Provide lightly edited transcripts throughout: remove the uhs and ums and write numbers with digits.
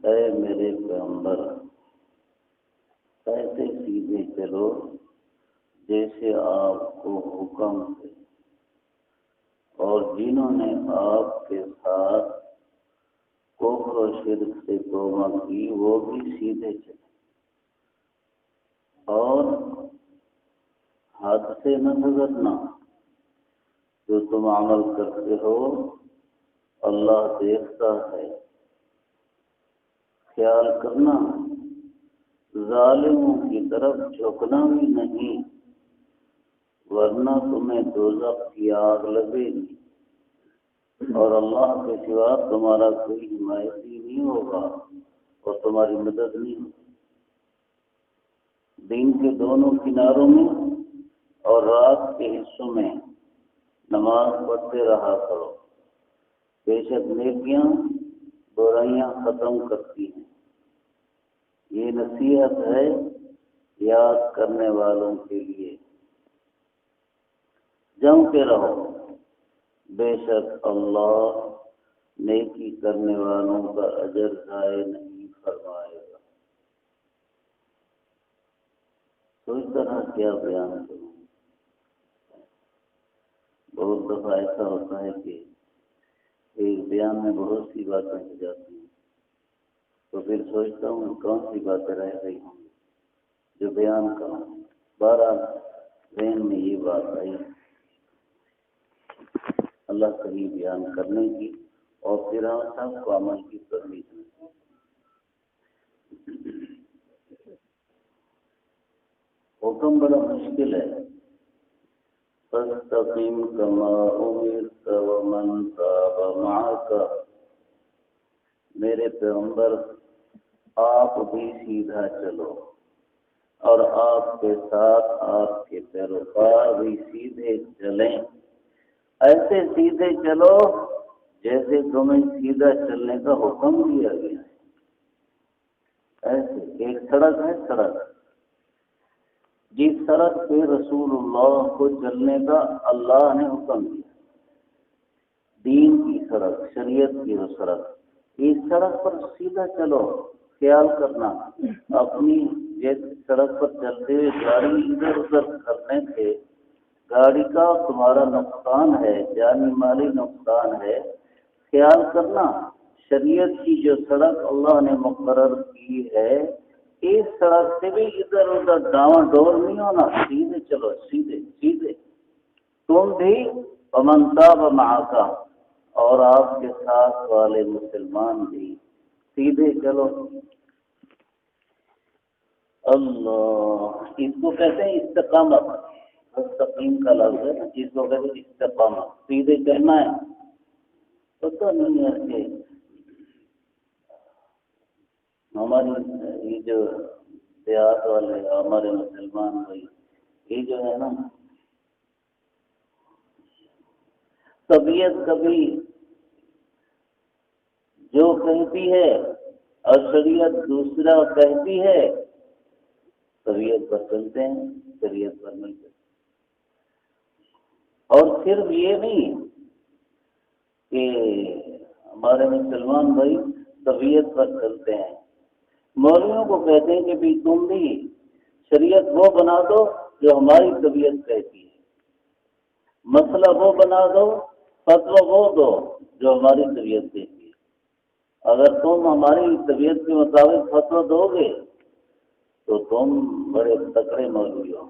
اے میرے پیغمبر ایسے سیدھے چلو جیسے آپ کو حکم ہے، اور جنہوں نے آپ کے ساتھ کفر و شرک سے توبہ کی وہ بھی سیدھے چلے، اور حد سے نہ گزرنا۔ جو تم عمل کرتے ہو اللہ دیکھتا ہے، خیال کرنا ظالموں کی طرف جھکنا بھی نہیں، ورنہ تمہیں دوزخ کی آگ لگے گی، اور اللہ کے سوا تمہارا کوئی حمایتی نہیں ہوگا اور تمہاری مدد نہیں ہوگی۔ دن کے دونوں کناروں میں اور رات کے حصوں میں نماز پڑھتے رہا کرو، بے شک نیکیاں برائیاں ختم کرتی ہیں۔ یہ نصیحت ہے یاد کرنے والوں کے لیے۔ جم کے رہو، بے شک اللہ نیکی کرنے والوں کا اجر ضائع نہیں فرمائے گا۔ تو اس طرح کیا بیان کروں؟ بہت دفعہ ایسا ہوتا ہے کہ ایک بیان میں بہت سی باتیں ہو جاتی ہیں، تو پھر سوچتا ہوں کون سی باتیں رہ گئی ہوں گی جو بیان کروں۔ بہرحال ذہن میں یہ بات آئی، اللہ کریم بیان کرنے کی، اور پھر ہم سب کو عمل کی توفیق دے۔ حکم بڑا مشکل ہے۔ فاستقم کما امرت ومن تاب معك، میرے پیغمبر آپ بھی سیدھا چلو، اور آپ کے ساتھ آپ کے پیروکار بھی سیدھے چلیں۔ ایسے سیدھے چلو جیسے تمہیں سیدھا چلنے کا حکم دیا گیا ہے۔ ایسے ایک سڑک ہے، سڑک جس سڑک پہ رسول اللہ کو چلنے کا اللہ نے حکم دیا، دین کی سڑک، شریعت کی وہ سڑک، اس سڑک پر سیدھا چلو۔ خیال کرنا اپنی جس سڑک پر چلتے ہوئے گاڑی ادھر ادھر کرنے سے گاڑی کا تمہارا نقصان ہے، جانی مالی نقصان ہے۔ خیال کرنا شریعت کی جو سڑک اللہ نے مقرر کی ہے، اس سڑک سے بھی ادھر ادھر ڈاواں ڈول نہیں ہونا، سیدھے چلو، سیدھے سیدھے۔ تم بھی ومن تاب معك، اور آپ کے ساتھ والے مسلمان بھی سیدھے چلو۔ اللہ، اس کو کہتے ہیں استقامت۔ مستقیم کا لفظ ہے، جس کو کہتے ہیں استقامت، سیدھے چلنا ہے۔ پتہ نہیں ہے کہ ہماری یہ جو دیہات والے ہمارے مسلمان بھائی، یہ جو ہے نا طبیعت کبھی جو کہتی ہے اور شریعت دوسرا کہتی ہے، طبیعت پر چلتے ہیں، شریعت پر نہیں چلتے۔ اور صرف یہ نہیں کہ ہمارے مسلمان بھائی طبیعت پر چلتے ہیں، مولویوں کو کہتے ہیں کہ بھی تم بھی شریعت وہ بنا دو جو ہماری طبیعت کہتی ہے، مسئلہ وہ بنا دو، فتویٰ وہ دو جو ہماری طبیعت کہتی ہے۔ اگر تم ہماری طبیعت کے مطابق فتویٰ دو گے تو تم بڑے تکڑے مولوی ہو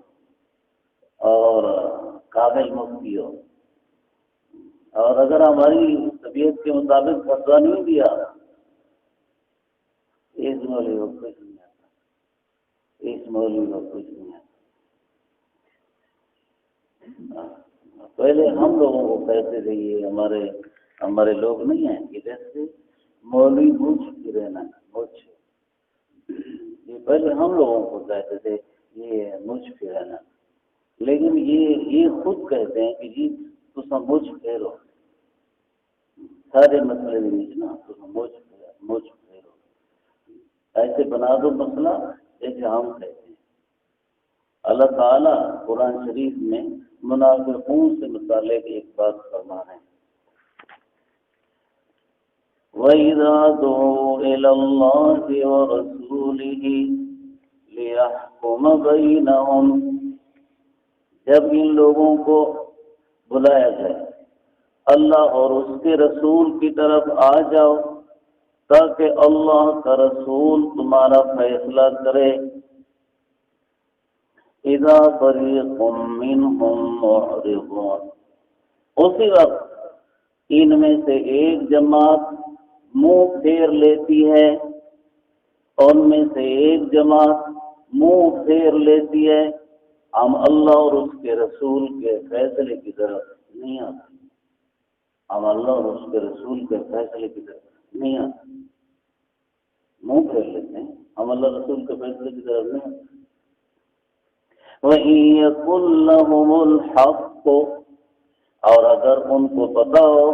اور قابل مفتی ہو، اور اگر ہماری طبیعت کے مطابق فتویٰ نہیں دیا، اس مولوی کو کچھ نہیں آتا، اس مولوی کو کچھ نہیں آتا۔ پہلے ہم لوگوں کو کہتے تھے، یہ ہمارے لوگ نہیں ہیں کہ جیسے مولوی مجھ رہنا مجھ، یہ پہلے ہم لوگوں کو کہتے تھے یہ مجھ پھرانا، لیکن یہ خود کہتے ہیں کہ جی تم مجھ پھیرو، سارے مسئلے نہیں نا، تم مجھ پھیرو، ایسے بنا دو مسئلہ جیسے ہم کہتے ہیں۔ اللہ تعالیٰ قرآن شریف میں منافقوں سے متعلق ایک بات فرما رہے ہیں، وَإِذَا دُعُوا إِلَى اللَّهِ وَرَسُولِهِ لِيَحْكُمَ بَيْنَهُمْ، جب ان لوگوں کو بلایا جائے اللہ اور اس کے رسول کی طرف آ جاؤ تاکہ اللہ کا رسول تمہارا فیصلہ کرے۔ اذا فریق منہم معرضون، اسی وقت ان میں سے ایک جماعت منہ پھیر لیتی ہے، ان میں سے ایک جماعت منہ پھیر لیتی ہے، ہم اللہ اور اس کے رسول کے فیصلے کی طرف نہیں آتے، ہم اللہ اور اس کے رسول کے فیصلے کی طرف نہیں آتے، منہ پھیر لیتے ہیں، ہم اللہ رسول کے فیصلے کی طرف نہیں آتے۔ وَإِن يَكُن لَّهُمُ الْحَقُّ، اور اگر ان کو پتہ ہو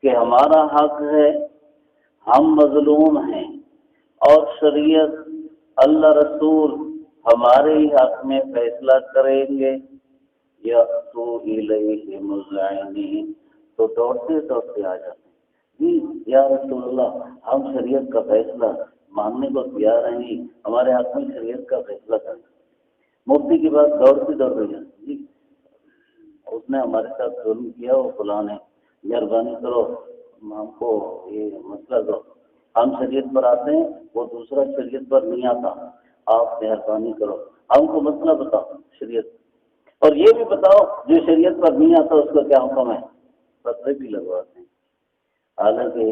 کہ ہمارا حق ہے، ہم مظلوم ہیں اور شریعت اللہ رسول ہمارے ہی حق میں فیصلہ کریں گے، یَأْتُوا إِلَيْهِ مُذْعِنِينَ، تو دوڑتے دوڑتے آ جاتے ہیں، جی یا رسول اللہ ہم شریعت کا فیصلہ ماننے کو تیار ہیں، ہمارے حق میں شریعت کا فیصلہ کریں۔ مفتی کی بات دوڑتے دوڑتے جاتے، جی اس نے ہمارے ساتھ ظلم کیا، وہ فلاں نے، مہربانی کرو ہم کو یہ مسئلہ دو، ہم شریعت پر آتے ہیں وہ دوسرا شریعت پر نہیں آتا، آپ مہربانی کرو ہم کو مسئلہ بتاؤ شریعت، اور یہ بھی بتاؤ جو شریعت پر نہیں آتا اس کا کیا حکم ہے، فتوے بھی لگواتے ہیں۔ حالانکہ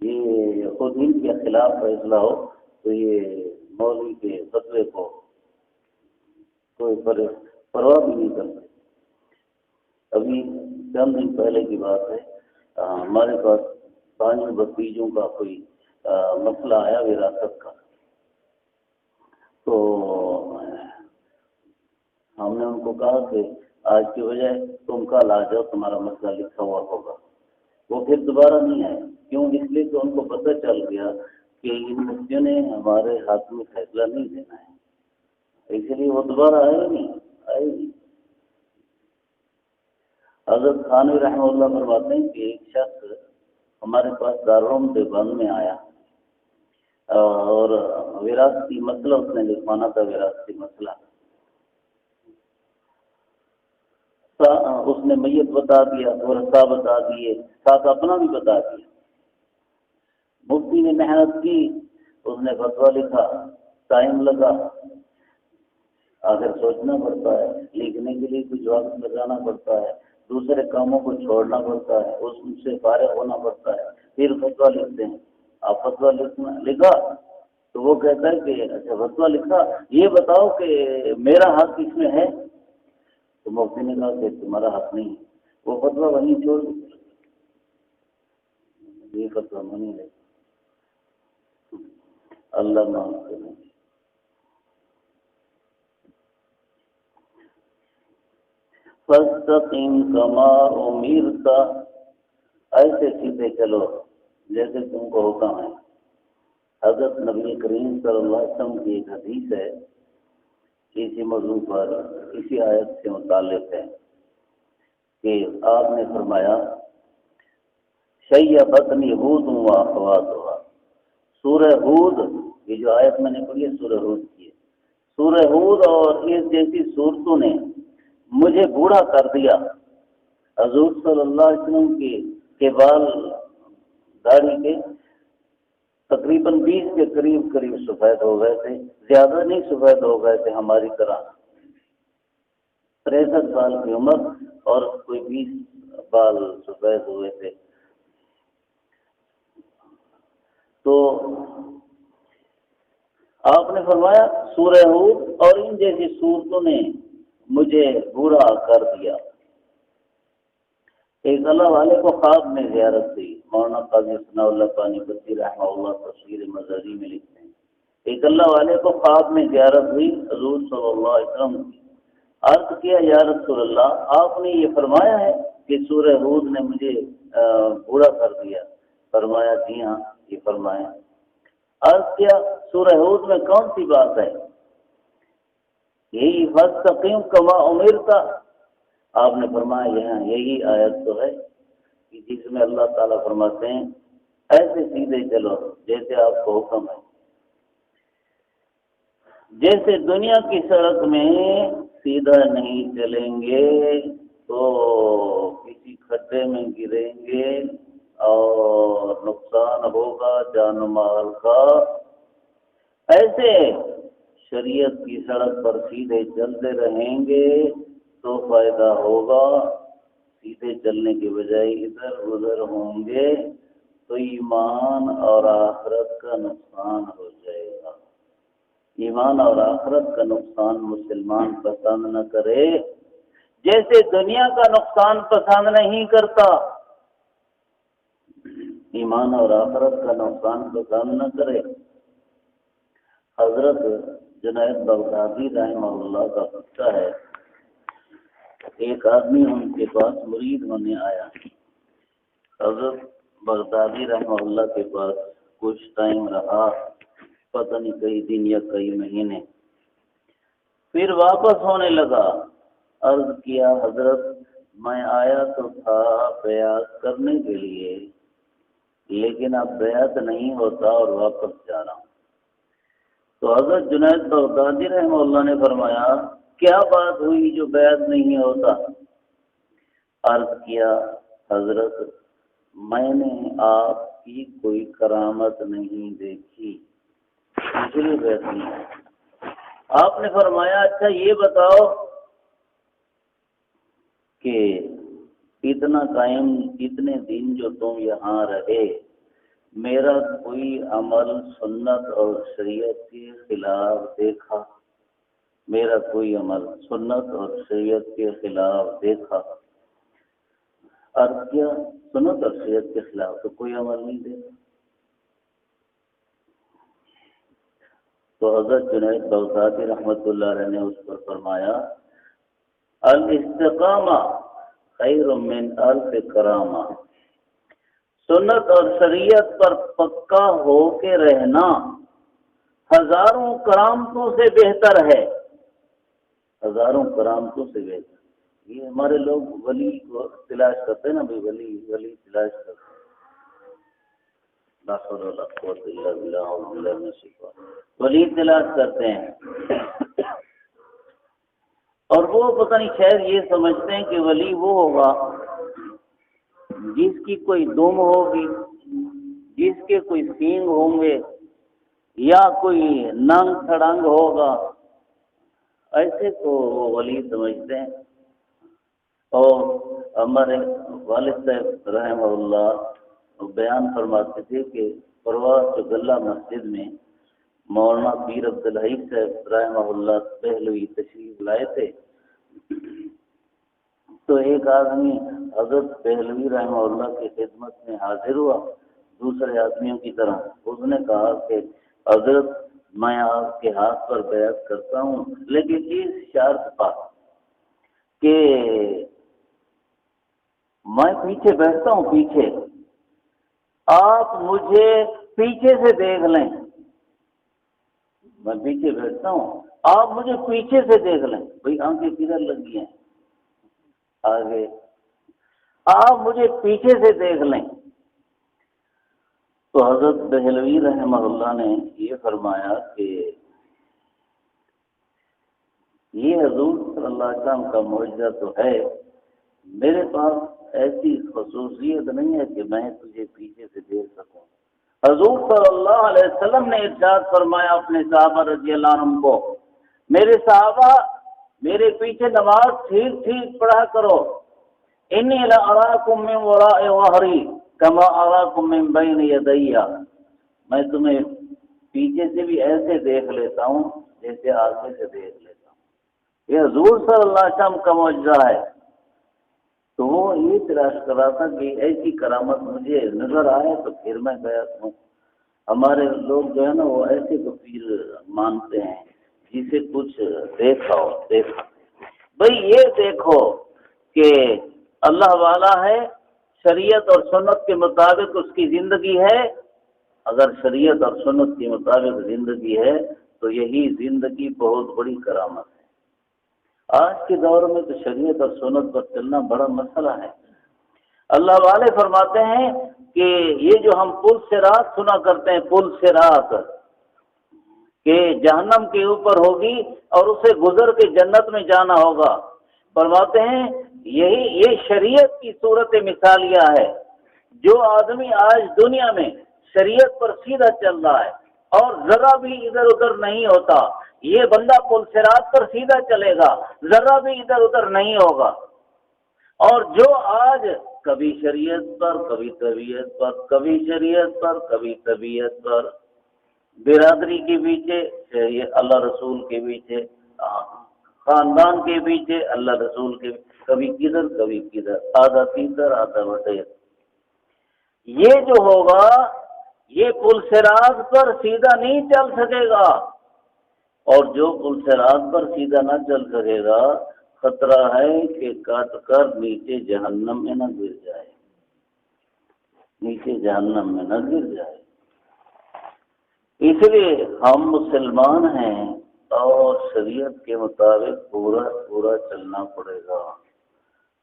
یہ خود ان کے خلاف فیصلہ ہو تو یہ مولوی کے فتوے کو کوئی پرواہ بھی نہیں کرتے۔ ابھی چند دن پہلے کی بات ہے، ہمارے پاس 5 بھتیجوں کا کوئی مسئلہ آیا وراثت کا، تو ہم نے ان کو کہا کہ آج کی بجائے تم کل آ جاؤ، تمہارا مسئلہ لکھا ہوا ہوگا۔ وہ پھر دوبارہ نہیں آئے، کیوں؟ اس لیے کہ ان کو پتہ چل گیا کہ ان مفتیوں نے ہمارے ہاتھ میں فیصلہ نہیں دینا ہے، اسی لیے وہ دوبارہ آئے نہیں۔ حضرت تھانوی رحمہ اللہ فرماتے ہیں کہ ایک شخص ہمارے پاس دارالعلوم دیوبند میں آیا اور وراثتی مسئلہ اس نے لکھوانا تھا، وراثتی مسئلہ اس نے میت بتا دیا، ورثہ بتا دیے، ساتھ اپنا بھی بتا دیا۔ مفتی نے محنت کی، اس نے فتویٰ لکھا، ٹائم لگا، آخر سوچنا پڑتا ہے، لکھنے کے لیے کچھ وقت لگانا پڑتا ہے، دوسرے کاموں کو چھوڑنا پڑتا ہے، اس سے فارغ ہونا پڑتا ہے، پھر فتویٰ لکھتے ہیں۔ آپ فتویٰ لکھا تو وہ کہتا ہے کہ اچھا فتویٰ لکھا، یہ بتاؤ کہ میرا حق اس میں ہے؟ تو مفتی نے کہا کہ تمہارا حق نہیں ہے، وہ فتویٰ وہیں چھوڑ دیا، یہ فتویٰ نہیں ہے۔ اللہ معاف کرے۔ فَاسْتَقِمْ كَمَا أُمِرْتَ، ایسے سیدھے چلو جیسے تم کو حکم ہے۔ حضرت نبی کریم صلی اللہ علیہ وسلم کی ایک حدیث ہے اسی موضوع پر، اسی آیت سے متعلق ہے کہ آپ نے فرمایا شیبتنی ہود و اخواتها، سورہ ہود، یہ جو آیت میں نے پڑھی ہے سورہ ہود کی ہے، سورہ ہود اور اس جیسی صورتوں نے مجھے بوڑھا کر دیا۔ حضور صلی اللہ علیہ وسلم کے بال داڑھی کے تقریباً 20 کے قریب سفید ہو گئے تھے، زیادہ نہیں سفید ہو گئے تھے ہماری طرح، 63 سال کی عمر اور کوئی 20 بال سفید ہوئے تھے۔ تو آپ نے فرمایا سورہ ہود اور ان جیسی صورتوں نے مجھے بوڑھا کر دیا۔ ایک اللہ والے کو خواب میں زیارت تھی، مولانا قاضی ثناء اللہ پانی پتی رحمہ اللہ تفسیر مزاری میں لکھتے ہیں، ایک اللہ والے کو خواب میں زیارت ہوئی حضور صلی اللہ علیہ وسلم کی۔ عرض کیا یا رسول اللہ، آپ نے یہ فرمایا ہے کہ سورہ ہود نے مجھے بوڑھا کر دیا؟ فرمایا جی ہاں یہ فرمایا۔ عرض کیا سورہ ہود میں کون سی بات ہے؟ یہی فاستقیم کما امرتا، آپ نے فرمایا یہاں یہی آیت تو ہے کہ جس میں اللہ تعالیٰ فرماتے ہیں ایسے سیدھے چلو جیسے آپ کو حکم ہے. جیسے دنیا کی سڑک میں سیدھا نہیں چلیں گے تو کسی کھڈے میں گریں گے اور نقصان ہوگا جان و مال کا. ایسے شریعت کی سڑک پر سیدھے چلتے رہیں گے تو فائدہ ہوگا. سیدھے چلنے کے بجائے ادھر ادھر ہوں گے تو ایمان اور آخرت کا نقصان ہو جائے گا. ایمان اور آخرت کا نقصان مسلمان پسند نہ کرے. جیسے دنیا کا نقصان پسند نہیں کرتا ایمان اور آخرت کا نقصان پسند نہ کرے. حضرت جنید بغدادی رحمہ اللہ کا قصہ ہے. ایک آدمی ان کے پاس مرید ہونے آیا. حضرت بغدادی رحمہ اللہ کے پاس کچھ ٹائم رہا، پتہ نہیں کئی دن یا کئی مہینے. پھر واپس ہونے لگا. عرض کیا حضرت میں آیا تو تھا بیعت کرنے کے لیے، لیکن اب بیعت نہیں ہوتا اور واپس جا رہا ہوں. تو حضرت جنید بغدادی رحمہ اللہ نے فرمایا کیا بات ہوئی جو بیعت نہیں ہوتا؟ عرض کیا حضرت میں نے آپ کی کوئی کرامت نہیں دیکھی اس لیے بیعت نہیں. آپ نے فرمایا اچھا یہ بتاؤ کہ اتنا ٹائم اتنے دن جو تم یہاں رہے میرا کوئی عمل سنت اور شریعت کے خلاف دیکھا؟ میرا کوئی عمل سنت اور شریعت کے خلاف دیکھا؟ عرض کیا سنت اور شریعت کے خلاف تو کوئی عمل نہیں دیکھا. تو حضرت جنید بغدادی رحمۃ اللہ علیہ نے اس پر فرمایا الاستقامہ خیر من الف کرامہ. سنت اور شریعت پر پکا ہو کے رہنا ہزاروں کرامتوں سے بہتر ہے. ہزاروں کرامتوں سے بہتر. یہ ہمارے لوگ ولی کو تلاش کرتے ہیں نا بھائی، ولی ولی تلاش کرتے ہیں. ولی تلاش کرتے ہیں اور وہ پتہ نہیں شاید یہ سمجھتے ہیں کہ ولی وہ ہوگا جس کی کوئی دم ہوگی، جس کے کوئی سینگ ہوں گے یا کوئی ننگ تھڑنگ ہوگا، ایسے کو وہ ولی سمجھتے ہیں. اور ہمارے والد صاحب رحمہ اللہ بیان فرماتے تھے کہ پرواز چگلہ مسجد میں مولانا پیر عبدالحی صاحب رحمہ اللہ پہلوی تشریف لائے تھے. تو ایک آدمی حضرت پہلوی رحمہ اللہ کی خدمت میں حاضر ہوا دوسرے آدمیوں کی طرح. اس نے کہا کہ حضرت میں آپ کے ہاتھ پر بیعت کرتا ہوں لیکن اس شرط پر کہ میں پیچھے بیٹھتا ہوں، پیچھے آپ مجھے پیچھے سے دیکھ لیں. میں پیچھے بیٹھتا ہوں آپ مجھے پیچھے سے دیکھ لیں. بھئی آنکھیں کدھر لگی ہیں؟ آگے. آپ مجھے پیچھے سے دیکھ لیں. تو حضرت دہلوی رحمہ اللہ نے یہ فرمایا کہ یہ حضور صلی اللہ علیہ وسلم کا معجزہ تو ہے، میرے پاس ایسی خصوصیت نہیں ہے کہ میں تجھے پیچھے سے دیکھ سکوں. حضور صلی اللہ علیہ وسلم نے ارشاد فرمایا اپنے صحابہ رضی اللہ عنہ کو، میرے صحابہ میرے پیچھے نماز ٹھیک ٹھیک پڑھا کرو. انی لاراکم من وراء ظہری کما اراکم من بین یدی. میں تمہیں پیچھے سے بھی ایسے دیکھ لیتا ہوں جیسے آگے سے دیکھ لیتا ہوں. یہ حضور صلی اللہ علیہ وسلم کا معجزہ ہے. تو وہ یہ تلاش کر رہا تھا کہ ایسی کرامت مجھے نظر آئے تو پھر میں گیا ہوں. ہمارے لوگ جو ہے نا وہ ایسے تو پیر مانتے ہیں جسے کچھ دیکھا ہو. دیکھا بھئی یہ دیکھو کہ اللہ والا ہے، شریعت اور سنت کے مطابق اس کی زندگی ہے. اگر شریعت اور سنت کے مطابق زندگی ہے تو یہی زندگی بہت بڑی کرامت ہے. آج کے دور میں تو شریعت اور سنت پر چلنا بڑا مسئلہ ہے. اللہ والے فرماتے ہیں کہ یہ جو ہم پل صراط سنا کرتے ہیں، پل صراط کہ جہنم کے اوپر ہوگی اور اسے گزر کے جنت میں جانا ہوگا، فرماتے ہیں یہ شریعت کی صورت مثالیہ ہے۔ جو آدمی آج دنیا میں شریعت پر سیدھا چل رہا ہے اور ذرا بھی ادھر ادھر نہیں ہوتا، یہ بندہ پل صراط پر سیدھا چلے گا، ذرا بھی ادھر ادھر نہیں ہوگا۔ اور جو آج کبھی شریعت پر، کبھی طبیعت پر، کبھی شریعت پر، کبھی طبیعت پر، برادری کے پیچھے، اللہ رسول کے پیچھے، خاندان کے پیچھے، اللہ رسول کے، کبھی کدھر کبھی کدھر، آدھا تیسر آدھا بٹیر، یہ جو ہوگا یہ پل صراط پر سیدھا نہیں چل سکے گا۔ اور جو پل صراط پر سیدھا نہ چل سکے گا، خطرہ ہے کہ کٹ کر نیچے جہنم میں نہ گر جائے، نیچے جہنم میں نہ گر جائے۔ اس لیے ہم مسلمان ہیں اور شریعت کے مطابق پورا چلنا پڑے گا۔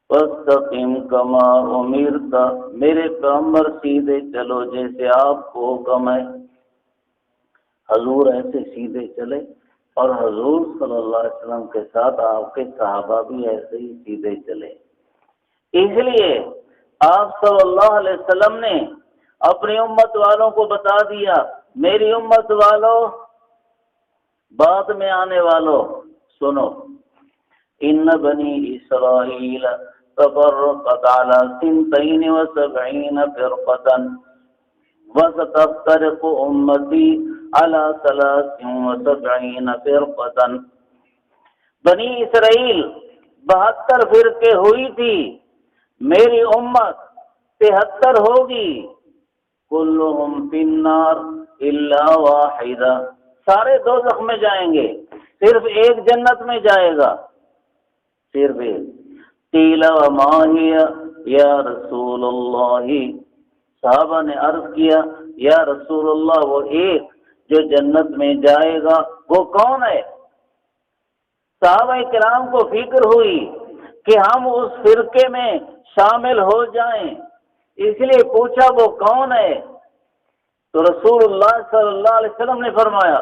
فاستقم کما امرت، میرے پیغمبر سیدھے چلو جیسے آپ کو حکم ہے۔ حضور ایسے سیدھے چلے اور حضور صلی اللہ علیہ وسلم کے ساتھ آپ کے صحابہ بھی ایسے ہی سیدھے چلے۔ اس لیے آپ صلی اللہ علیہ وسلم نے اپنی امت والوں کو بتا دیا، میری امت والوں، بعد میں آنے والوں، سنو، ان بنی اسرائیل تفرقت على 72 فرقة وستفترق امتی على 73 فرقة۔ بنی اسرائیل 72 فرقے ہوئی تھی، میری امت 73 ہوگی، کلہم فی النار الا واحدہ، سارے دوزخ میں جائیں گے، صرف ایک جنت میں جائے گا، صرف ایک۔ قیل وما ہی یا رسول اللہ، صحابہ نے عرض کیا یا رسول اللہ وہ ایک جو جنت میں جائے گا وہ کون ہے؟ صحابہ کرام کو فکر ہوئی کہ ہم اس فرقے میں شامل ہو جائیں، اس لیے پوچھا وہ کون ہے؟ تو رسول اللہ صلی اللہ علیہ وسلم نے فرمایا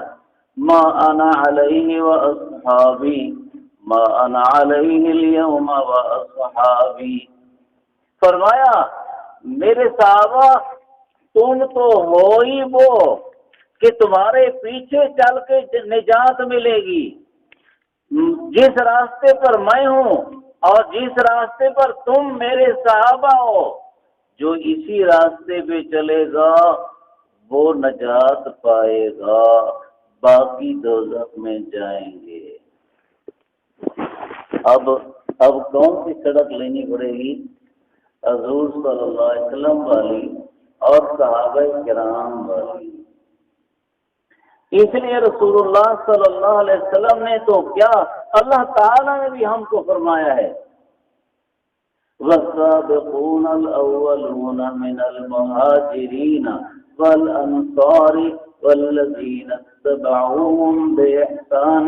ما انا علیہ واصحابی، ما انا علیہ اليوم واصحابی، فرمایا میرے صحابہ تم تو ہو ہی وہ کہ تمہارے پیچھے چل کے نجات ملے گی، جس راستے پر میں ہوں اور جس راستے پر تم میرے صحابہ ہو، جو اسی راستے پہ چلے گا وہ نجات پائے گا، باقی دوزخ میں جائیں گے۔ اب کون سی سڑک لینی پڑے گی؟ حضور صلی اللہ علیہ وسلم والی اور صحابہ کرام والی۔ اس لیے رسول اللہ صلی اللہ علیہ وسلم نے تو کیا، اللہ تعالیٰ نے بھی ہم کو فرمایا ہے وَالسَّابِقُونَ الْأَوَّلُونَ مِنَ الْمُهَاجِرِينَ وَالْأَنصَارِ وَالَّذِينَ اتَّبَعُوهُمْ بِإِحْسَانٍ،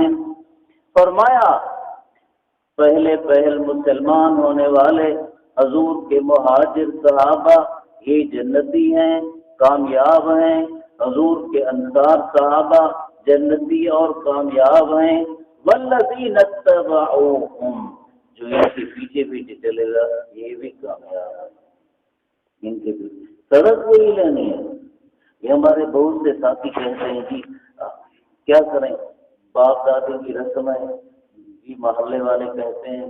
فرمایا پہل مسلمان ہونے والے حضور کے مہاجر صحابہ یہ جنتی ہیں، کامیاب ہیں، حضور کے انصار صحابہ جنتی اور کامیاب ہیں، والذین اتبعوہم، جو ان کے پیچھے پیچھے چلے گا یہ بھی کامیاب ہے، ان کے پیچھے سڑک وہی لینی ہے۔ یہ ہمارے بہت سے ساتھی کہتے ہیں کہ کیا کریں، باپ دادی کی رسم ہے، جی محلے والے کہتے ہیں،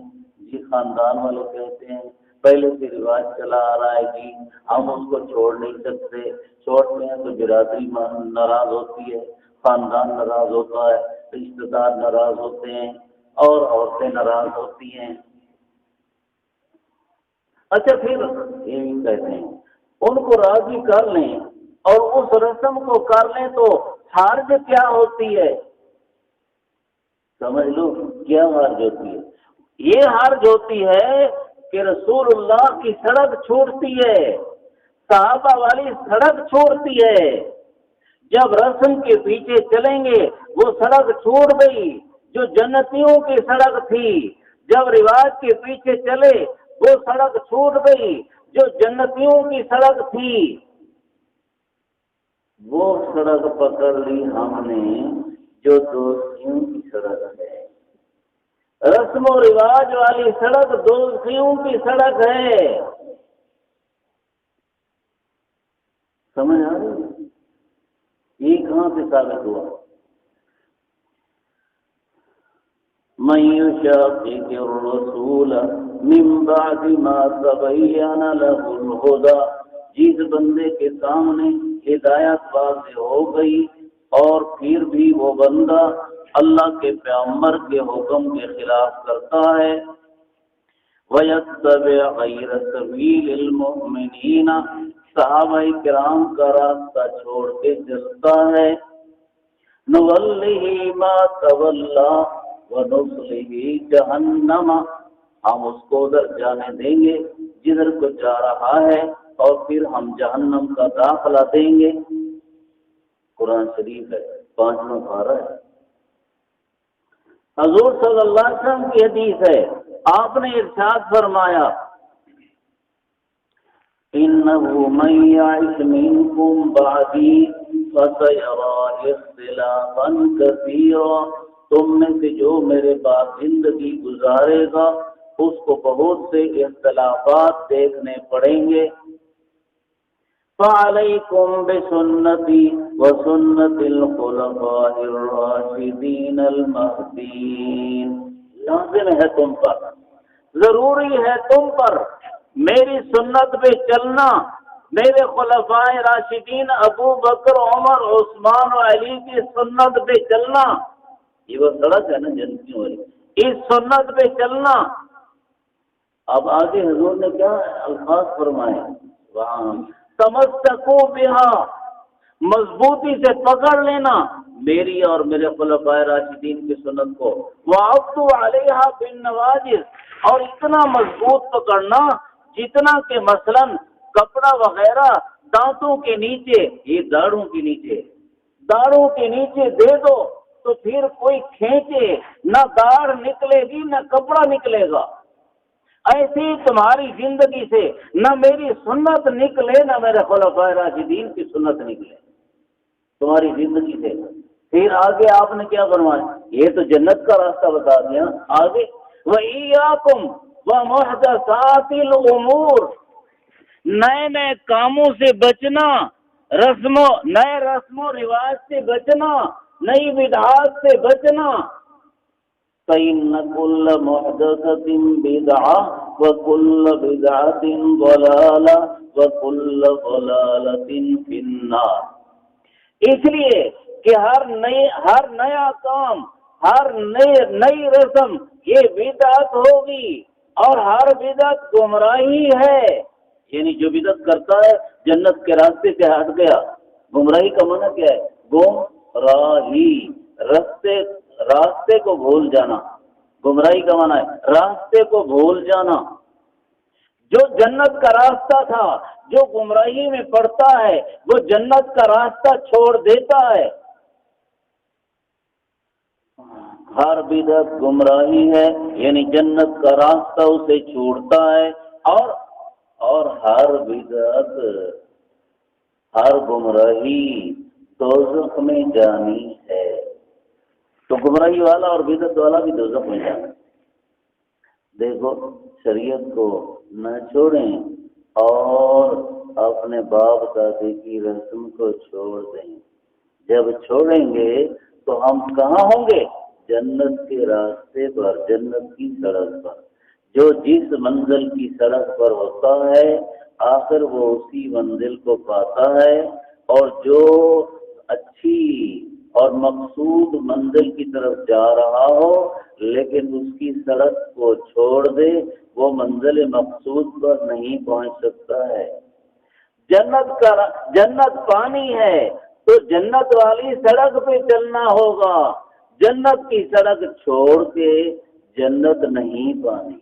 جی خاندان والے کہتے ہیں، پہلے سے رواج چلا آ رہا ہے، جی ہم اس کو چھوڑ نہیں سکتے، چھوڑتے ہیں تو برادری ناراض ہوتی ہے، خاندان ناراض ہوتا ہے، رشتہ دار ناراض ہوتے ہیں اور عورتیں ناراض ہوتی ہیں۔ اچھا پھر یہ بھی کہتے ہیں ان کو راضی کر لیں اور اس رسم کو کر لیں تو حرج کیا ہوتی ہے؟ سمجھ لو کیا حرج ہوتی ہے؟ یہ حرج ہوتی ہے کہ رسول اللہ کی سڑک چھوڑتی ہے، صحابہ والی سڑک چھوڑتی ہے، جب رسم کے پیچھے چلیں گے وہ سڑک چھوٹ گئی جو جنتیوں کی سڑک تھی، جب رواج کے پیچھے چلے وہ سڑک چھوٹ گئی جو جنتیوں کی سڑک تھی وہ سڑک پکڑ لی ہم نے جو دوستیوں کی سڑک ہے۔ رسم و رواج والی سڑک دوستیوں کی سڑک ہے۔ سمجھ آ رہی؟ یہ کہاں سے ثابت ہوا؟ من يشاقق الرسول من بعد ما تبين له الهدى، جس بندے کے سامنے ہدایت واضح ہو گئی اور پھر بھی وہ بندہ اللہ کے پیغمبر کے حکم کے خلاف کرتا ہے، وَيَتَّبِعْ غَيْرَ سَبِيلِ الْمُؤْمِنِينَ، صحابہ کرام کا راستہ چھوڑ کے چلتا ہے، نُوَلِّهِ مَا تَوَلَّى وَنُصْلِهِ جَهَنَّمَ، ہم اس کو ادھر جانے دیں گے جدھر کو جا رہا ہے اور پھر ہم جہنم کا داخلہ دیں گے۔ قرآن شریف ہے، 5واں پارہ ہے، حضور صلی اللہ علیہ وسلم کی حدیث ہے، آپ نے ارشاد فرمایا إِنَّهُ مَن يَعِشْ مِنكُم بَعْدِي فَسَيَرَىٰ اخْتِلَافًا كَثِيرًا، تم میں سے جو میرے بعد زندگی گزارے گا اس کو بہت سے اختلافات دیکھنے پڑیں گے۔ فَعَلَيْكُمْ بِسُنَّتِي وَسُنَّتِ الْخُلَفَاءِ الرَّاشِدِينَ الْمَهْدِيِّينَ، لازم ہے تم پر، ضروری ہے تم پر میری سنت پہ چلنا، میرے خلفاء راشدین ابو بکر عمر عثمان و علی کی سنت پہ چلنا، یہ وہ سڑک ہے نا جنتیوں والی، اس سنت پہ چلنا۔ اب آگے حضور نے کیا الفاظ فرمائے، وہاں تمسکوا بہا، مضبوطی سے پکڑ لینا میری اور میرے خلفاء راشدین کی سنت کو، وعضوا علیہا بالنواجذ، اور اتنا مضبوط پکڑنا جتنا کہ مثلا کپڑا وغیرہ دانتوں کے نیچے، یہ داڑھوں کے نیچے، داڑھوں کے نیچے دے دو تو پھر کوئی کھینچے نہ داڑھ نکلے گی نہ کپڑا نکلے گا۔ ایسی تمہاری زندگی سے نہ میری سنت نکلے نہ میرے خلفاء راشدین کی سنت نکلے تمہاری زندگی سے۔ پھر آگے آپ نے کیا فرمایا، یہ تو جنت کا راستہ بتا دیا، آگے وَإِيَّاكُمْ وَمُحْدَثَاتِ الْأُمُورِ، نئے نئے کاموں سے بچنا، نئے رسم و رواج سے بچنا، نئی بدعات سے بچنا۔ فَإِنَّ كُلَّ مُحْدَثَةٍ بِدْعَةٌ وَكُلَّ بِدْعَةٍ ضَلَالَةٌ وَكُلَّ ضَلَالَةٍ فِي النَّارِ، اس لیے کہ ہر نیا کام، ہر نئی رسم یہ بدعت ہوگی اور ہر بدعت گمراہی ہے، یعنی جو بدعت کرتا ہے جنت کے راستے سے ہٹ گیا۔ گمراہی کا معنی کیا ہے؟ گمراہی، راستے کو بھول جانا، گمراہی کا معنی ہے راستے کو بھول جانا۔ جو جنت کا راستہ تھا جو گمراہی میں پڑتا ہے وہ جنت کا راستہ چھوڑ دیتا ہے۔ ہر بدعت گمراہی ہے، یعنی جنت کا راستہ اسے چھوڑتا ہے، اور ہر بدعت، ہر گمراہی دوزخ میں جانی ہے۔ تو گمراہی والا اور بدعت والا بھی دوزخ میں جانا۔ دیکھو شریعت کو نہ چھوڑیں اور اپنے باپ دادی کی رسم کو چھوڑ دیں، جب چھوڑیں گے تو ہم کہاں ہوں گے؟ جنت کے راستے پر، جنت کی سڑک پر۔ جو جس منزل کی سڑک پر ہوتا ہے آخر وہ اسی منزل کو پاتا ہے، اور جو اچھی اور مقصود منزل کی طرف جا رہا ہو لیکن اس کی سڑک کو چھوڑ دے وہ منزل مقصود پر نہیں پہنچ سکتا ہے۔ جنت پانی ہے تو جنت والی سڑک پہ چلنا ہوگا، جنت کی سڑک چھوڑ کے جنت نہیں پانی۔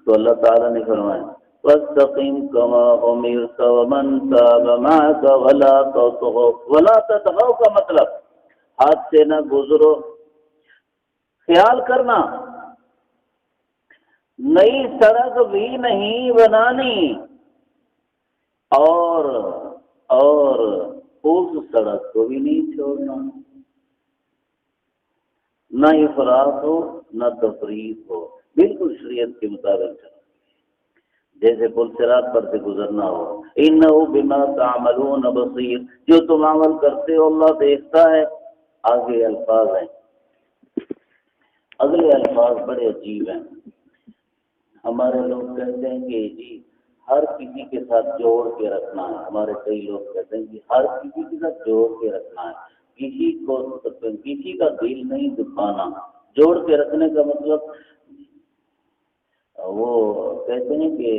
تو اللہ تعالیٰ نے فرمایا وَاسْتَقِمْ كَمَا أُمِرْتَ وَمَنْ تَابَ مَعَكَ وَلَا تَطْغَوْا کا مطلب حد سے نہ گزرو۔ خیال کرنا نئی سڑک بھی نہیں بنانی اور اس سڑک کو بھی نہیں چھوڑنا، نہ افراط ہو نہ تفریط ہو، بالکل شریعت کے مطابق چلو، جیسے پل صراط پر سے گزرنا ہو، انہ بما تعملون بصیر، جو تم عمل کرتے ہو اللہ دیکھتا ہے۔ آگے الفاظ ہیں، اگلے الفاظ بڑے عجیب ہیں۔ ہمارے لوگ کہتے ہیں کہ جی ہر کسی کے ساتھ جوڑ کے رکھنا ہے، ہمارے کئی لوگ کہتے ہیں کہ ہر کسی کے ساتھ جوڑ کے رکھنا ہے، کسی کا دل نہیں دکھانا۔ جوڑ کے رکھنے کا مطلب وہ کہتے ہیں کہ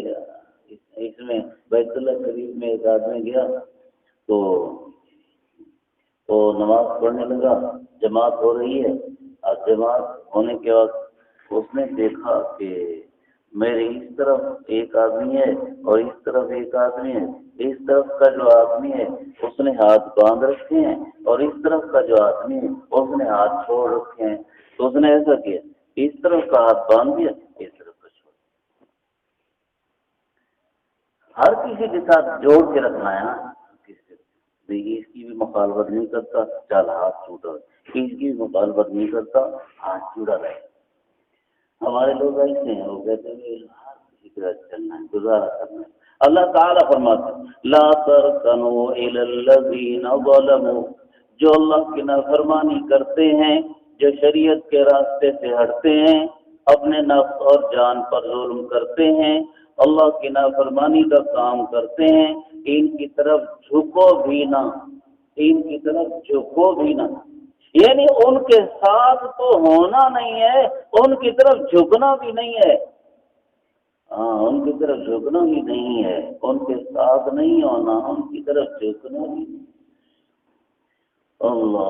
اس میں بیت اللہ شریف میں ایک آدمی گیا تو وہ نماز پڑھنے لگا، جماعت ہو رہی ہے، اور جماعت ہونے کے بعد اس نے دیکھا کہ میرے اس طرف ایک آدمی ہے اور اس طرف ایک آدمی ہے، اس طرف کا جو آدمی ہے اس نے ہاتھ باندھ رکھے ہیں اور اس طرف کا جو آدمی ہے اس نے ہاتھ چھوڑ رکھے ہیں، تو اس نے ایسا کیا، اس طرف کا ہاتھ باندھ دیا، اس طرف کا چھوڑ۔ ہر کسی کے ساتھ جوڑ کے رکھنا ہے نا، دیکھیے اس کی بھی مخالفت نہیں کرتا، چل ہاتھ چھوٹا، اس کی بھی مخالفت نہیں کرتا، ہاتھ چھوٹا رہے۔ ہمارے لوگ ایسے ہیں، وہ کہتے ہیں کہ ہر کسی کے ساتھ چلنا ہے، گزارا کرنا ہے۔ اللہ تعالیٰ فرماتے ہیں لا ترکنوا الی الذین ظلموا، جو اللہ کی نافرمانی کرتے ہیں، جو شریعت کے راستے سے ہٹتے ہیں، اپنے نفس اور جان پر ظلم کرتے ہیں، اللہ کی نافرمانی کا کام کرتے ہیں، ان کی طرف جھکو بھی نہ، ان کی طرف جھکو بھی نہ، یعنی ان کے ساتھ تو ہونا نہیں ہے، ان کی طرف جھکنا بھی نہیں ہے۔ ہاں، ان کی طرف جھکنا بھی نہیں ہے، ان کے ساتھ نہیں ہونا، ان کی طرف جھکنا بھی نہیں۔ اللہ،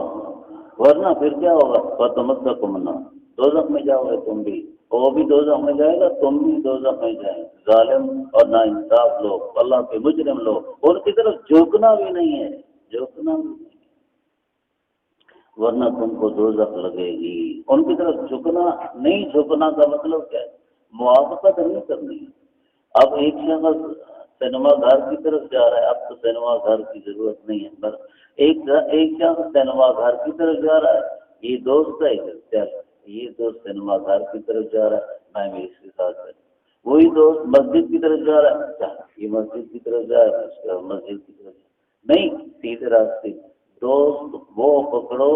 ورنہ پھر کیا ہوگا، وَتَمَسَّكُمُ النَّارُ، دوزخ میں جاؤ گے تم بھی، وہ بھی دوزخ میں جائے گا، تم بھی دوزخ میں جائیں گے۔ ظالم اور ناانصاف لوگ، اللہ کے مجرم لوگ، ان کی طرف جھکنا بھی نہیں ہے، جھکنا بھی نہیں، ورنہ تم کو دوزخ لگے گی۔ ان کی طرف جھکنا نہیں، جھکنا کا مطلب کیا ہے، موافقت نہیں کرنی۔ اب ایک شخص سینما گھر کی طرف جا رہا ہے، اب تو سینما گھر کی ضرورت نہیں ہے، بس ایک شخص سینما گھر کی طرف جا رہا ہے، یہ دوست ہے، چل یہ دوست سینما گھر کی طرف جا رہا ہے، میں بھی اس کے ساتھ چلوں۔ وہی دوست مسجد کی طرف جا رہا ہے، چل یہ مسجد کی طرف جا رہا ہے، اس کا مسجد کی طرف جا، نہیں، سیدھے راستے۔ دوست وہ پکڑو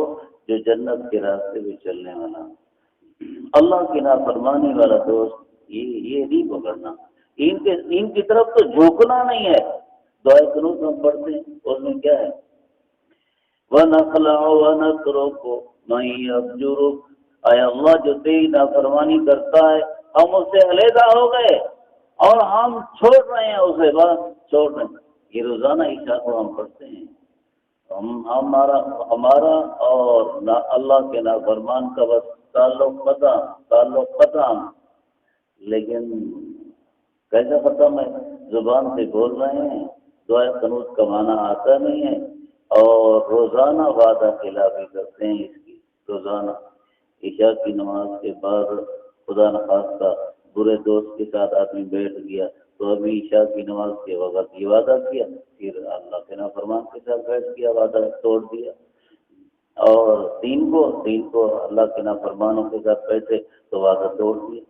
جو جنت کے راستے پہ چلنے والا، اللہ کی نافرمانی والا دوست یہ نہیں پکڑنا، ان کی طرف تو جھکنا نہیں ہے۔ دعائے قنوت ہم پڑھتے ہیں، اس میں کیا ہے، وَنَخْلَعُ وَنَتْرُكُ مَن يَفْجُرُكَ، اے اللہ جو تیری نافرمانی کرتا ہے ہم اس سے علیحدہ ہو گئے اور ہم چھوڑ رہے ہیں اسے، بس چھوڑ رہے ہیں۔ یہ روزانہ عشاء کو ہم پڑھتے ہیں، ہمارا اور اللہ کے نافرمان کا بس تعلق ختم، لیکن کیسا ختم ہے، زبان سے بول رہے ہیں، دعائے قنوت کا معنی آتا نہیں ہے، اور روزانہ وعدہ خلافی کرتے ہیں اس کی۔ روزانہ عشاء کی نماز کے بعد خدا نخواستہ برے دوست کے ساتھ آدمی بیٹھ گیا تو ابھی عشاء کی نماز کے وقت یہ وعدہ کیا، پھر اللہ کے نافرمان کے ساتھ بیٹھ گیا، وعدہ توڑ دیا، اور دین کو اللہ کے نافرمانوں کے ساتھ بیٹھے تو وعدہ توڑ دیا۔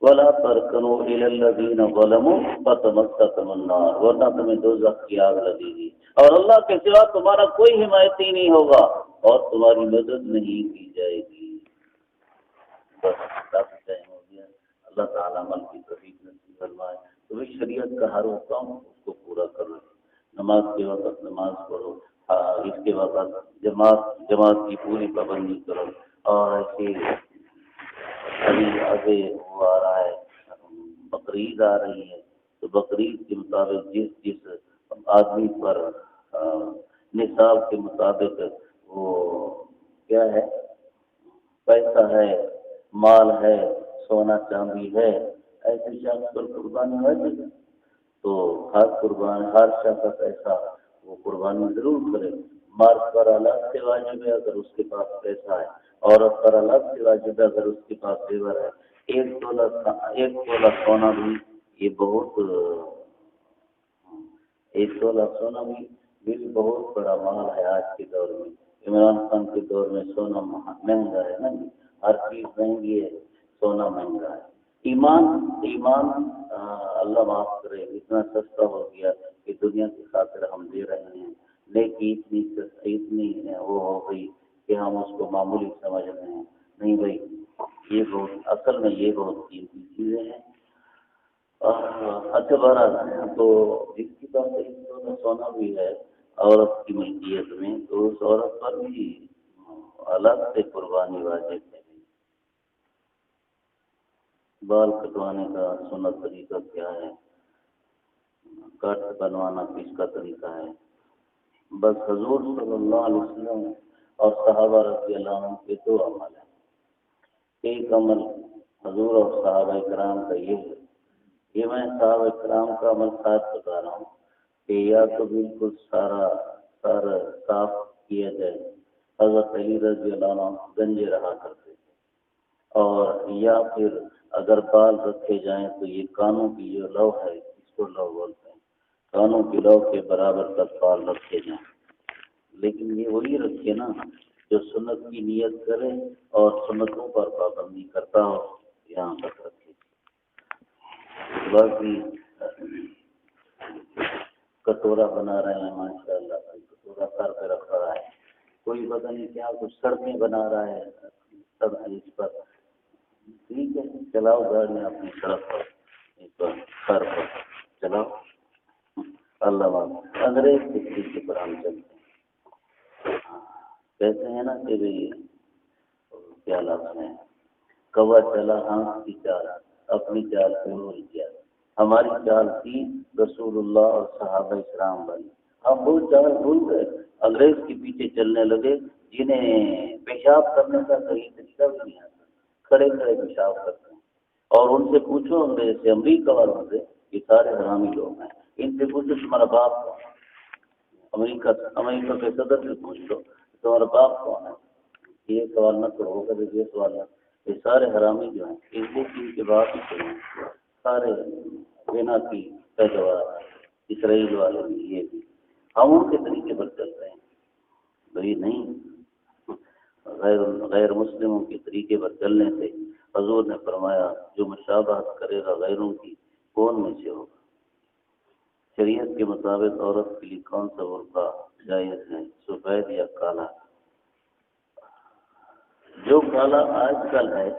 وَلَا تَرْكَنُوا إِلَى الَّذِينَ ظَلَمُوا فَتَمَسَّكُمُ النَّارُ، ورنہ تمہیں دوزخ کی آگ لگے گی، اور اللہ کے سوا تمہارا کوئی حمایتی نہیں ہوگا اور تمہاری مدد نہیں کی جائے گی۔ بس کافی ٹائم ہو گیا، اللہ تعالیٰ عمل کی توفیق نصیب فرمائے۔ تو اس شریعت کا ہر حکم اس کو پورا کرو، نماز کے وقت نماز پڑھو، اس کے وقت جماعت کی پوری پابندی کرو، اور ایسے ابھی آگے وہ آ رہا ہے، بقرعید آ رہی ہے، تو بقرعید کے مطابق جس آدمی پر نصاب کے مطابق وہ کیا ہے، پیسہ ہے، مال ہے، سونا چاندی ہے، ایسے شخص پر قربانی ہو جائے تو ہر شخص ایسا وہ قربانی ضرور کرے۔ مرد پر الگ سے واجب ہے اگر اس کے پاس پیسہ ہے، عورت پر الگ سے واجب ہے اگر اس کے پاس زیور ہے، ایک تولہ سونا بھی یہ بہت، ایک تولہ سونا بھی بہت بڑا مال ہے آج کے دور میں۔ عمران خان کے دور میں سونا مہنگا ہے نا جی، ہر چیز مہنگی ہے، سونا مہنگا ہے۔ ایمان اللہ معاف کرے اتنا سستا ہو گیا کہ دنیا کی خاطر ہم دے رہے ہیں، لیکن اتنی وہ ہو گئی کہ ہم اس کو معمولی سمجھ رہے ہیں۔ نہیں بھائی، یہ بہت اصل میں یہ بہت قیمتی چیزیں ہیں۔ اچھا بہرحال، تو جس کی بات ہے سونا بھی ہے عورت کی ملکیت میں، تو اس عورت پر بھی الگ سے قربانی واجب ہے۔ بال کٹوانے کا سنت طریقہ کیا ہے، کٹ بنوانا کس کا طریقہ ہے؟ بس حضور صلی اللہ علیہ وسلم اور صحابہ رضی اللہ عنہ کے دو عمل ہیں۔ ایک عمل حضور اور صحابہ کرام کا یہ ہے، یہ میں صحابہ کرام کا عمل ساتھ بتا رہا ہوں کہ یا تو بالکل سارا صاف کیا جائے، حضرت علی رضی اللہ عنہ گنجے رہا کرتے تھے، اور یا پھر اگر بال رکھے جائیں تو یہ کانوں کی جو لو ہے، اس کو لو بولتے ہیں، کانوں کی لو کے برابر تک بال رکھے جائیں، لیکن یہ وہی رکھے نا جو سنت کی نیت کرے اور سنتوں پر پابندی کرتا ہو، یہاں تک رکھے۔ باقی کٹورا بنا رہے ہیں ماشاء اللہ، کٹورا سر پہ رکھ رہا ہے، کوئی پتہ نہیں کیا کچھ سڑکیں بنا رہا ہے سب اس پر، ٹھیک ہے چلاؤ گاڑیاں اپنی سڑک پر سر پر چلاؤ، اللہ انگریز کے طریقے پر ہم چلتے ہیں۔ کہتے ہیں نا کہ بھائی کیا لفظ ہے، کوا چلا ہانس کی چال، اپنی چال پہ بھول گیا۔ ہماری چال تھی رسول اللہ اور صحابہ کرام والی، ہم وہ چال بھول گئے، انگریز کے پیچھے چلنے لگے جنہیں پیشاب کرنے کا صحیح طریقہ بھی نہیں آتا، کھڑے کھڑے پیشاب کرتے ہیں، اور ان سے پوچھو انگریز سے، امریکہ والوں سے، یہ سارے حرامی لوگ ہیں، ان سے پوچھو تمہارا باپ کون ہے، امریکہ کے صدر سے پوچھ لو تمہارا باپ کون ہے، یہ سوال نہ کرو، ہوگا یہ سوال نہ، یہ سارے حرامی جو ہیں ان کے باپ ہی سارے بنا کی پیداوار، اسرائیل والے بھی، یہ بھی ہم ان کے طریقے پر چل رہے ہیں بھائی، نہیں غیر مسلموں کے طریقے پر چلنے سے حضور نے فرمایا جو مشابہت کرے گا غیروں کی کون میں سے ہوگا۔ شریعت کے مطابق عورت کے لیے کون سا برقع جائز ہے، سفید یا کالا؟ جو کالا آج کل ہے،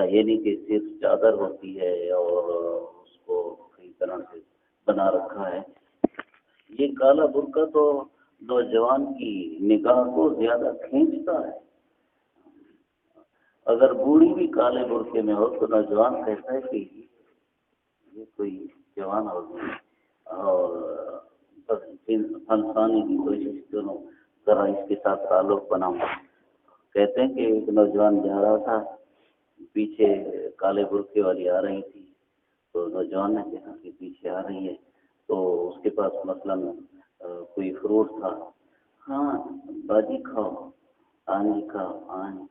یعنی کہ صرف چادر ہوتی ہے اور اس کو کئی طرح سے بنا رکھا ہے، یہ کالا برقع تو نوجوان کی نگاہ کو زیادہ کھینچتا ہے۔ اگر بوڑھی بھی کالے برقعے میں ہو تو نوجوان کہتا ہے کہ یہ کوئی جوان ہو گئی، اور فنسانے کی کوشش کروں ذرا اس کے ساتھ تعلق بناؤں۔ کہتے ہیں کہ ایک نوجوان جا رہا تھا، پیچھے کالے برقعے والی آ رہی تھی، تو نوجوان نے کہا کہ پیچھے آ رہی ہے، تو اس کے پاس مثلاً کوئی فروٹ تھا، ہاں باجی کھاؤ، آنی کھاؤ آنی،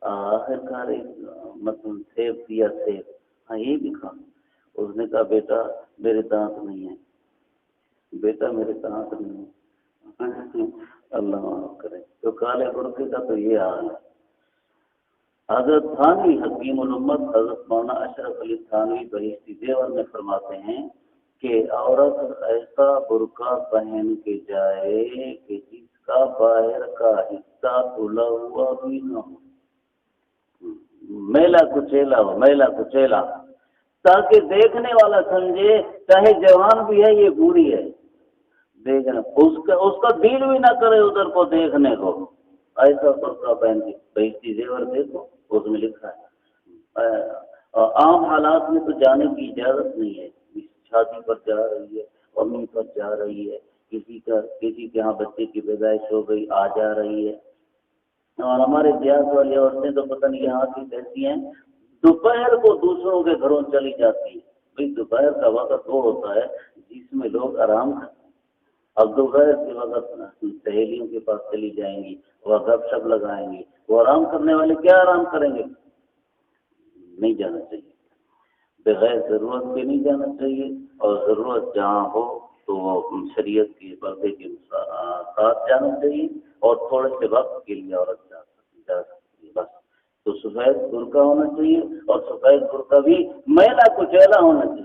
آخر کار مثلاً سیب دیا، سیب، ہاں یہ بھی کھاؤ۔ اس نے کہا بیٹا میرے دانت نہیں ہیں، بیٹا میرے دانت نہیں ہیں، اللہ معاف کرے۔ تو کالے برقعے کا تو یہ حال ہے۔ حضرت تھانوی حکیم الامت حضرت مولانا اشرف علی تھانوی بہشتی دیوبند میں فرماتے ہیں کہ عورت ایسا برقع پہن کے جائے کہ جس کا باہر کا حصہ کھلا ہوا بھی نہ ہو، میلا کچیلا ہو، میلا کچیلا، تاکہ دیکھنے والا سمجھے چاہے جوان بھی ہے یہ بوڑھی ہے، دیکھنا اس کا دل بھی نہ کرے ادھر کو دیکھنے کو، ایسا برقع پہن کے بہشتی زیور دیکھو، اس میں لکھا ہے۔ عام حالات میں تو جانے کی اجازت نہیں ہے، شادی پر جا رہی ہے، امی پر جا رہی ہے، کسی کے یہاں بچے کی پیدائش ہو گئی آ جا رہی ہے، اور ہمارے دیہات والی عورتیں تو پتہ نہیں یہاں کی کیسی ہیں، دوپہر کو دوسروں کے گھروں چلی جاتی ہے۔ بھائی دوپہر کا وقت وہ ہوتا ہے جس میں لوگ آرام کرتے ہیں، اب دوپہر کے وقت سہیلیوں کے پاس چلی جائیں گی، وہ گپ شپ لگائیں گی، وہ آرام کرنے والے کیا آرام کریں گے؟ نہیں جانا چاہیے، بغیر ضرورت کے نہیں جانا چاہیے، اور ضرورت جہاں ہو تو وہ شریعت کے پردے کے ساتھ جانا چاہیے، اور تھوڑے سے وقت کے لیے عورت جا سکتی ہے بس۔ تو سفید برقع ہونا چاہیے، اور سفید برقع بھی میلا کچیلا ہونا چاہیے۔